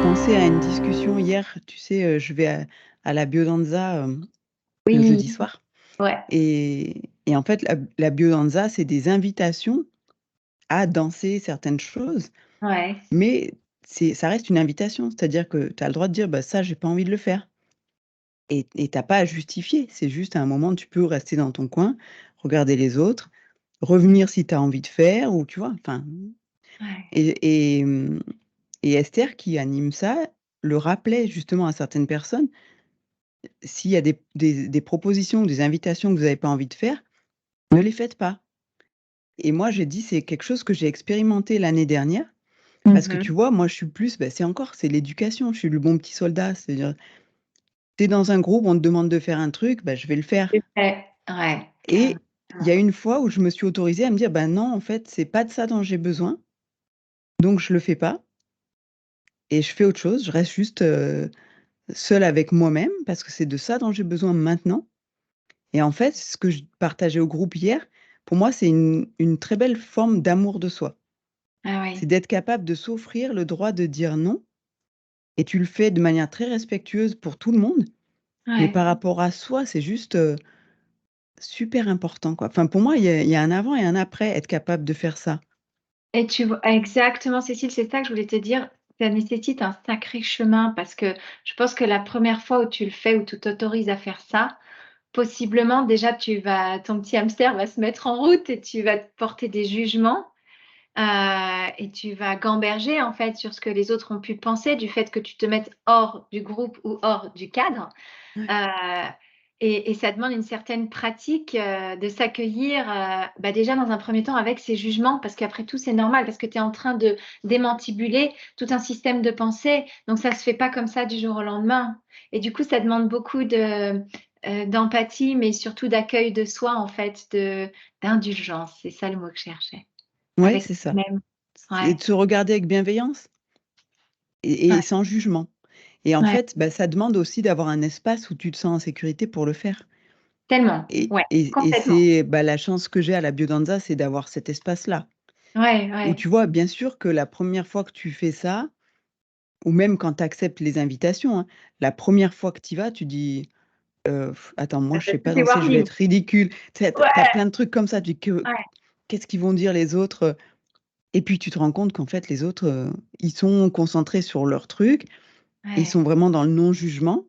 pensé à une discussion hier, tu sais, je vais à la biodanza, le Oui, jeudi soir ouais, et en fait, la biodanza, c'est des invitations à danser certaines choses, ouais, mais ça reste une invitation. C'est-à-dire que tu as le droit de dire: «Bah, ça, j'ai pas envie de le faire» et tu pas à justifier. C'est juste à un moment, tu peux rester dans ton coin, regarder les autres, revenir si tu as envie de faire ou tu vois? Enfin ouais. et et Esther qui anime ça, le rappelait justement à certaines personnes. S'il y a des propositions ou des invitations que vous avez pas envie de faire, ne les faites pas et moi, j'ai dit: «C'est quelque chose que j'ai expérimenté l'année dernière» parce que tu Mmh. vois, moi, je suis plus, c'est l'éducation, je suis le bon petit soldat. C'est-à-dire, tu es dans un groupe, on te demande de faire un truc, bah, je vais le faire C'est fait, ouais, carrément. et il y a une fois où je me suis autorisée à me dire: «Bah, non, en fait, c'est pas de ça dont j'ai besoin, donc je le fais pas et je fais autre chose. Je reste juste, seule avec moi-même parce que c'est de ça dont j'ai besoin maintenant». Et en fait, ce que je partageais au groupe hier, pour moi, c'est une très belle forme d'amour de soi. Ah C'est oui, d'être capable de s'offrir le droit de dire non et tu le fais de manière très respectueuse pour tout le monde, mais ouais par rapport à soi, c'est juste, super important, quoi. Enfin, pour moi, il y a un avant et un après, être capable de faire ça. et tu vois exactement Cécile, c'est ça que je voulais te dire, ça nécessite un sacré chemin parce que je pense que la première fois où tu le fais, où tu t'autorises à faire ça, possiblement déjà ton petit hamster va se mettre en route et tu vas te porter des jugements, et tu vas gamberger en fait sur ce que les autres ont pu penser du fait que tu te mettes hors du groupe ou hors du cadre. Ouais. Heu et ça demande une certaine pratique, de s'accueillir, bah, déjà dans un premier temps avec ses jugements parce qu'après tout c'est normal parce que tu es en train de démantibuler tout un système de pensée, donc ça se fait pas comme ça du jour au lendemain et du coup ça demande beaucoup d'empathie mais surtout d'accueil de soi en fait, d'indulgence, c'est ça le mot que je cherchais. Ouais, Avec c'est ça. soi-même. Et Ouais, de se regarder avec bienveillance et ouais, sans jugement et en ouais, fait, ça demande aussi d'avoir un espace où tu te sens en sécurité pour le faire. tellement, Et ouais, et et complètement. c'est, la chance que j'ai à la biodanza, c'est d'avoir cet espace-là. Ouais, Où ouais. tu vois, bien sûr que la première fois que tu fais ça, ou même quand tu acceptes les invitations, hein, la première fois que tu y vas, tu dis: Attends, moi je sais pas C'est danser, je vais warning. être ridicule». Tu sais, tu as Ouais, plein de trucs comme ça, tu dis: ouais. «Qu'est-ce qu'ils vont dire les autres?» Et puis tu te rends compte qu'en fait les autres, ils sont concentrés sur leur truc, et ils Ouais. sont vraiment dans le non-jugement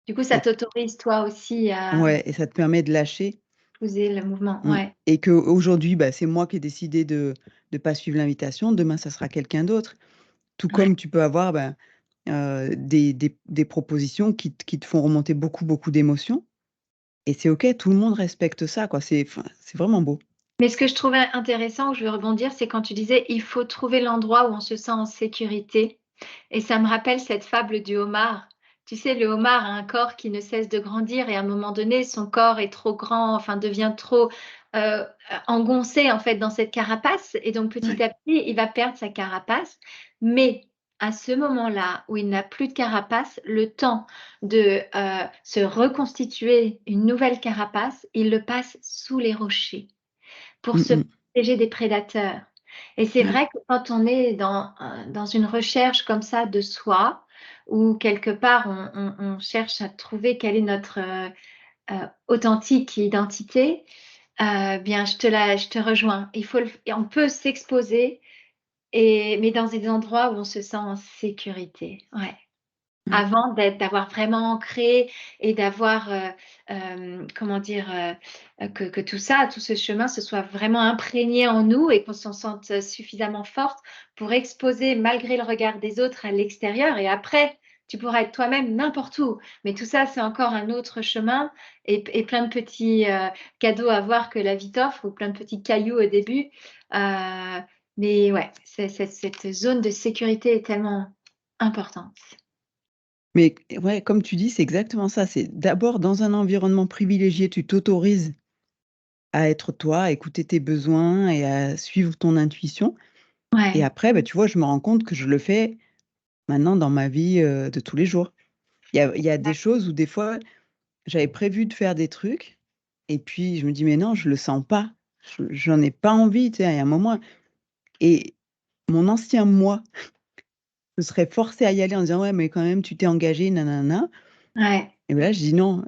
Du coup, ça et t'autorise toi aussi à ouais, et ça te permet de lâcher. poser le mouvement. Mmh. Ouais, Et qu'aujourd'hui, c'est moi qui ai décidé de pas suivre l'invitation. Demain, ça sera quelqu'un d'autre. Tout ouais. comme tu peux avoir, des propositions qui te font remonter beaucoup, beaucoup d'émotions et c'est OK, tout le monde respecte ça, quoi. C'est vraiment beau. Mais ce que je trouvais intéressant, où je veux rebondir, c'est quand tu disais: «Il faut trouver l'endroit où on se sent en sécurité» et ça me rappelle cette fable du homard. Tu sais, le homard a un corps qui ne cesse de grandir et à un moment donné, son corps est trop grand, enfin devient trop, heu, engoncé en fait dans cette carapace et donc petit Ouais. à petit, il va perdre sa carapace. Mais à ce moment-là où il n'a plus de carapace, le temps de, se reconstituer une nouvelle carapace, il le passe sous les rochers pour Mmh se mh. protéger des prédateurs. Et c'est Ouais. vrai que quand on est dans une recherche comme ça de soi, où quelque part on cherche à trouver quelle est notre, authentique identité, bien je te rejoins. Il faut le et on peut s'exposer mais dans des endroits où on se sent en sécurité. Ouais. Ouais. Avant d'avoir vraiment ancré et d'avoir, comment dire? Que tout ça, tout ce chemin se soit vraiment imprégné en nous et qu'on s'en sente suffisamment forte pour exposer malgré le regard des autres à l'extérieur et après, tu pourras être toi-même n'importe où. Mais tout ça, c'est encore un autre chemin et plein de petits, cadeaux à voir que la vie t'offre ou plein de petits cailloux au début. Mais ouais, cette zone de sécurité est tellement importante. Mais ouais, comme tu dis, c'est exactement ça. C'est d'abord dans un environnement privilégié, tu t'autorises à être toi, à écouter tes besoins et à suivre ton intuition et Ouais. après, tu vois, je me rends compte que je le fais maintenant dans ma vie, de tous les jours. Il y a des choses où des fois, j'avais prévu de faire des trucs et puis je me dis: «Mais non, je le sens pas, j'en ai pas envie», tu sais? Il y a un moment et mon ancien moi je serais forcée à y aller en disant: «Ouais, mais quand même, tu t'es engagée, nanana». Ouais, Et ben là, je dis: «Non».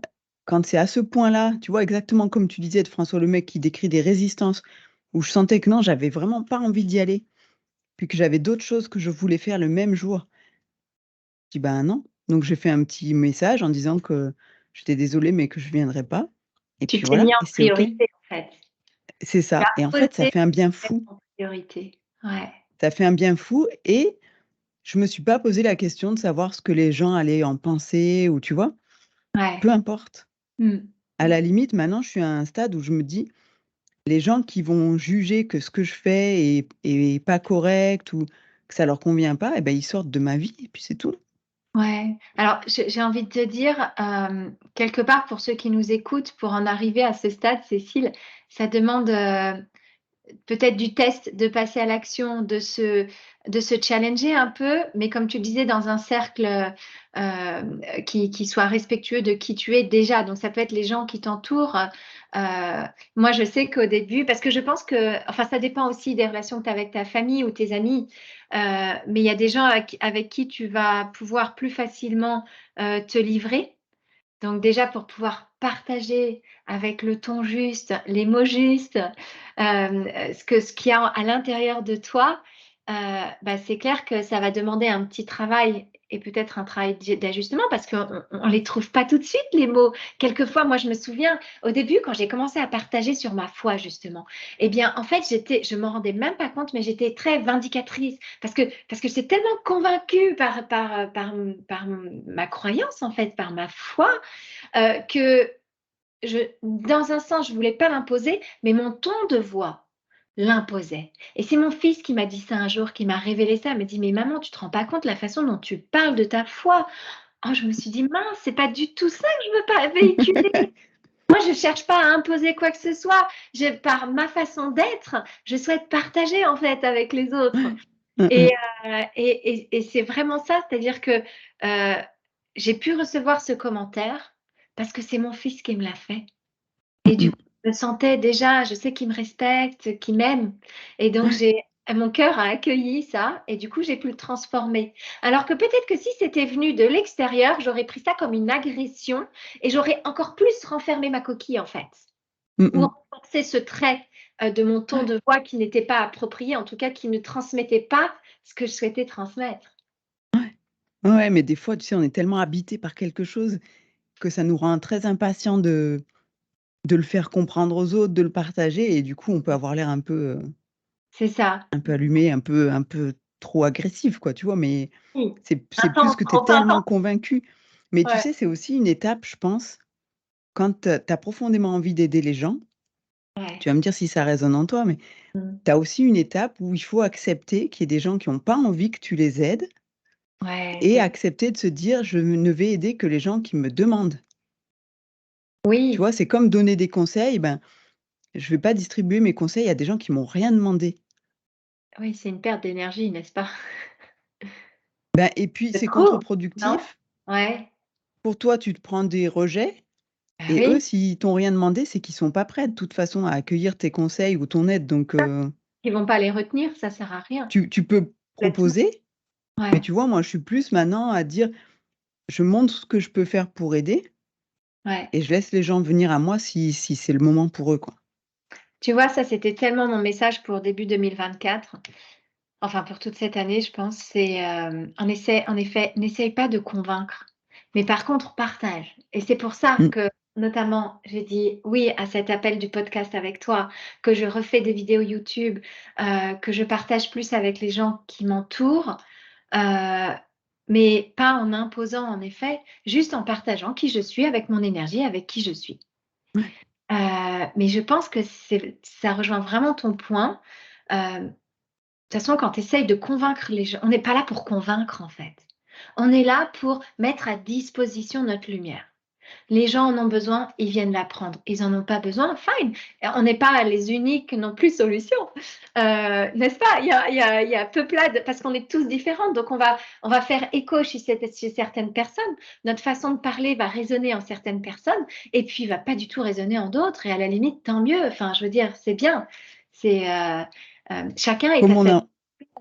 Quand c'est à ce point-là, tu vois, exactement comme tu disais de François Lemaitre qui décrit des résistances où je sentais que non, j'avais vraiment pas envie d'y aller, puis que j'avais d'autres choses que je voulais faire le même jour. Je dis: «Ben non». Donc j'ai fait un petit message en disant que j'étais désolée, mais que je viendrais pas et tu puis t'es voilà mis en et c'est OK. priorité, en fait. C'est Tu ça as et en fait, ça posé fait un bien être fou. en priorité. Ouais, Ça fait un bien fou et je me suis pas posé la question de savoir ce que les gens allaient en penser ou tu vois? ouais. Peu importe. Mmh. À la limite, maintenant, je suis à un stade où je me dis: «Les gens qui vont juger que ce que je fais est pas correct ou que ça leur convient pas et ben ils sortent de ma vie et puis c'est tout». Ouais. Alors j'ai envie de te dire, quelque part pour ceux qui nous écoutent, pour en arriver à ce stade, Cécile, ça demande, peut-être du test, de passer à l'action, de se challenger un peu, mais comme tu le disais, dans un cercle, qui soit respectueux de qui tu es déjà. Donc ça peut être les gens qui t'entourent. Moi, je sais qu'au début parce que je pense que enfin, ça dépend aussi des relations que tu as avec ta famille ou tes amis, mais il y a des gens avec qui tu vas pouvoir plus facilement, te livrer. Donc déjà pour pouvoir partager avec le ton juste, les mots justes, ce qu'il y a à l'intérieur de toi, bah, c'est clair que ça va demander un petit travail et peut-être un travail d'ajustement parce qu'on les trouve pas tout de suite les mots. Quelquefois, moi je me souviens au début quand j'ai commencé à partager sur ma foi justement, eh bien en fait je m'en rendais même pas compte mais j'étais très vindicatrice parce que j'étais tellement convaincue par ma croyance en fait, par ma foi, que dans un sens, je voulais pas l'imposer, mais mon ton de voix l'imposait. Et c'est mon fils qui m'a dit ça un jour, qui m'a révélé ça. Il m'a dit: «Mais maman, tu te rends pas compte la façon dont tu parles de ta foi». Oh, je me suis dit: «Mince, c'est pas du tout ça que je veux pas véhiculer. Moi, je cherche pas à imposer quoi que ce soit. Par ma façon d'être, je souhaite partager en fait avec les autres». Ouais. Mmh Et, mh. et c'est vraiment ça, c'est-à-dire que, j'ai pu recevoir ce commentaire parce que c'est mon fils qui me l'a fait et Mmh du mh. coup, je me sentais déjà je sais qu'il me respecte, qu'il m'aime et donc Ouais. j'ai mon cœur a accueilli ça et du coup, j'ai pu le transformer. Alors que peut-être que si c'était venu de l'extérieur, j'aurais pris ça comme une agression et j'aurais encore plus renfermé ma coquille, en fait, Mmh ou mh. renforcé ce trait, de mon ton Ouais. de voix qui n'était pas approprié, en tout cas qui ne transmettait pas ce que je souhaitais transmettre. Ouais. Ouais, mais des fois, tu sais, on est tellement habité par quelque chose que ça nous rend très impatients de le faire comprendre aux autres, de le partager et du coup, on peut avoir l'air C'est ça. un peu allumé, un peu trop agressif, quoi, tu vois? Mais Oui, c'est plus intense, que tu es trop tellement intense. convaincu. Mais tu Ouais, sais, c'est aussi une étape, je pense, quand, tu as profondément envie d'aider les gens, ouais. tu vas me dire si ça résonne en toi, mais Mmh. tu as aussi une étape où il faut accepter qu'il y ait des gens qui ont pas envie que tu les aides Ouais, et c'est accepter de se dire: «Je ne vais aider que les gens qui me demandent». Tu oui, vois? C'est comme donner des conseils, ben, je vais pas distribuer mes conseils à des gens qui m'ont rien demandé. oui, c'est une perte d'énergie, n'est-ce pas? Ben et puis De c'est trop, non? contre-productif. Ouais, Pour toi, tu te prends des rejets bah et eux, oui, s'ils t'ont rien demandé, c'est qu'ils sont pas prêts de toute façon à accueillir tes conseils ou ton aide donc ils vont pas les retenir, ça sert à rien. tu peux Complètement. proposer, mais Ouais, tu vois, moi, je suis plus maintenant à dire: «Je montre ce que je peux faire pour aider ouais. et je laisse les gens venir à moi si c'est le moment pour eux, quoi». Tu vois, ça, c'était tellement mon message pour début 2024, enfin pour toute cette année, je pense, c'est, en effet, n'essaye pas de convaincre, mais par contre partage et c'est pour ça Mmh. que, notamment, j'ai dit oui à cet appel du podcast avec toi, que je refais des vidéos YouTube, que je partage plus avec les gens qui m'entourent, heu, mais pas en imposant en effet, juste en partageant qui je suis avec mon énergie, avec qui je suis. Ouais. Mais je pense que ça rejoint vraiment ton point. De toute façon, quand tu essayes de convaincre les gens on n'est pas là pour convaincre, en fait. On est là pour mettre à disposition notre lumière. Les gens en ont besoin, ils viennent la prendre. Ils en ont pas besoin, fine. On n'est pas les uniques non plus solutions, n'est-ce pas? Il y a peuplade parce qu'on est tous différents, donc on va faire écho chez certaines personnes. Notre façon de parler va résonner en certaines personnes et puis va pas du tout résonner en d'autres et à la limite, tant mieux. Enfin, je veux dire, c'est bien. C'est, chacun est Comme à on sa a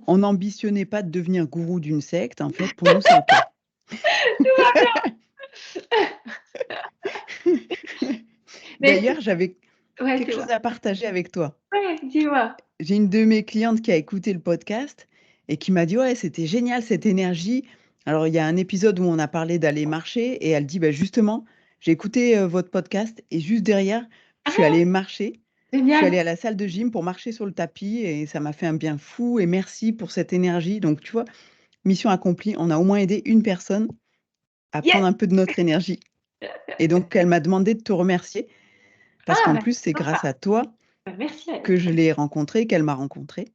On n'ambitionnait pas de devenir gourou d'une secte. En fait, pour nous, c'est OK. Mais D'ailleurs, j'avais ouais, quelque dis-moi. chose à partager avec toi. Ouais, dis-moi. J'ai une de mes clientes qui a écouté le podcast et qui m'a dit: «Ouais, c'était génial cette énergie». Alors, il y a un épisode où on a parlé d'aller marcher et elle dit: «Bah, justement, j'ai écouté, votre podcast et juste derrière, je suis Ah! allée marcher. Je suis Génial. allée à la salle de gym pour marcher sur le tapis et ça m'a fait un bien fou et merci pour cette énergie». Donc tu vois, mission accomplie, on a au moins aidé une personne à Yes! prendre un peu de notre énergie et donc elle m'a demandé de te remercier parce Ah, qu'en bah, plus, c'est c'est sympa. grâce à toi Bah, merci à que elle. je l'ai rencontrée, qu'elle m'a rencontrée,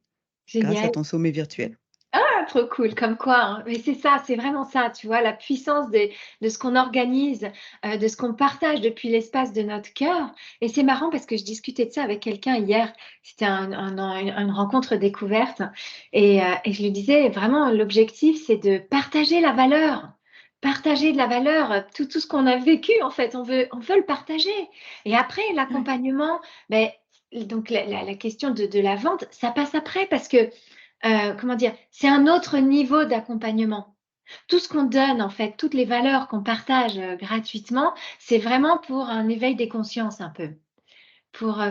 grâce à Génial. ton sommet virtuel. Ah, trop cool, comme quoi, hein. Mais c'est ça, c'est vraiment ça, tu vois? La puissance de ce qu'on organise, de ce qu'on partage depuis l'espace de notre cœur et c'est marrant parce que je discutais de ça avec quelqu'un hier. C'était une rencontre découverte et je lui disais vraiment l'objectif, c'est de partager la valeur. Partager de la valeur, tout ce qu'on a vécu, en fait, on veut le partager et après Ouais, l'accompagnement, beh, donc la question de la vente, ça passe après parce que comment dire? C'est un autre niveau d'accompagnement. Tout ce qu'on donne, en fait, toutes les valeurs qu'on partage, gratuitement, c'est vraiment pour un éveil des consciences un peu. Pour,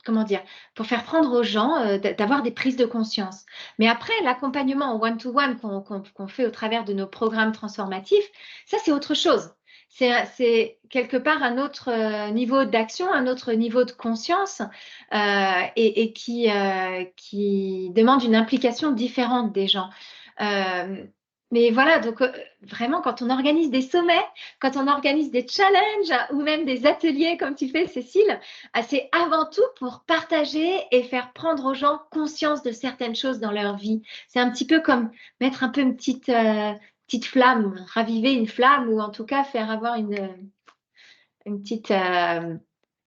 comment dire? Pour faire prendre aux gens, d'avoir des prises de conscience. Mais après l'accompagnement en one to one qu'on fait au travers de nos programmes transformatifs, ça c'est autre chose. C'est quelque part un autre, niveau d'action, un autre niveau de conscience, et qui demande une implication différente des gens. Mais voilà, donc, vraiment quand on organise des sommets, quand on organise des challenges ou même des ateliers comme tu fais Cécile, c'est avant tout pour partager et faire prendre aux gens conscience de certaines choses dans leur vie. C'est un petit peu comme mettre un peu petite flamme, raviver une flamme ou en tout cas faire avoir une petite, une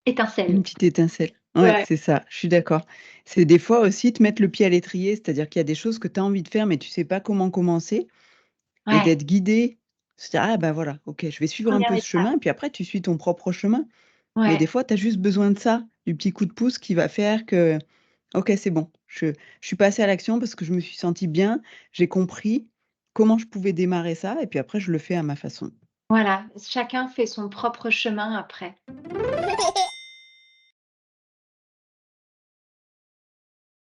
étincelle. petite étincelle. Ouais, Ouais, c'est ça, je suis d'accord. C'est des fois aussi te mettre le pied à l'étrier, c'est-à-dire qu'il y a des choses que tu as envie de faire, mais tu sais pas comment commencer et ouais, d'être guidé. Se dire: «Ah bah voilà, OK, je vais suivre un première peu ce étape. chemin», puis après tu suis ton propre chemin. Mais des Ouais. fois, tu as juste besoin de ça, du petit coup de pouce qui va faire que: «OK, c'est bon, je suis passée à l'action parce que je me suis sentie bien, j'ai compris comment je pouvais démarrer ça et puis après je le fais à ma façon». Voilà, chacun fait son propre chemin après.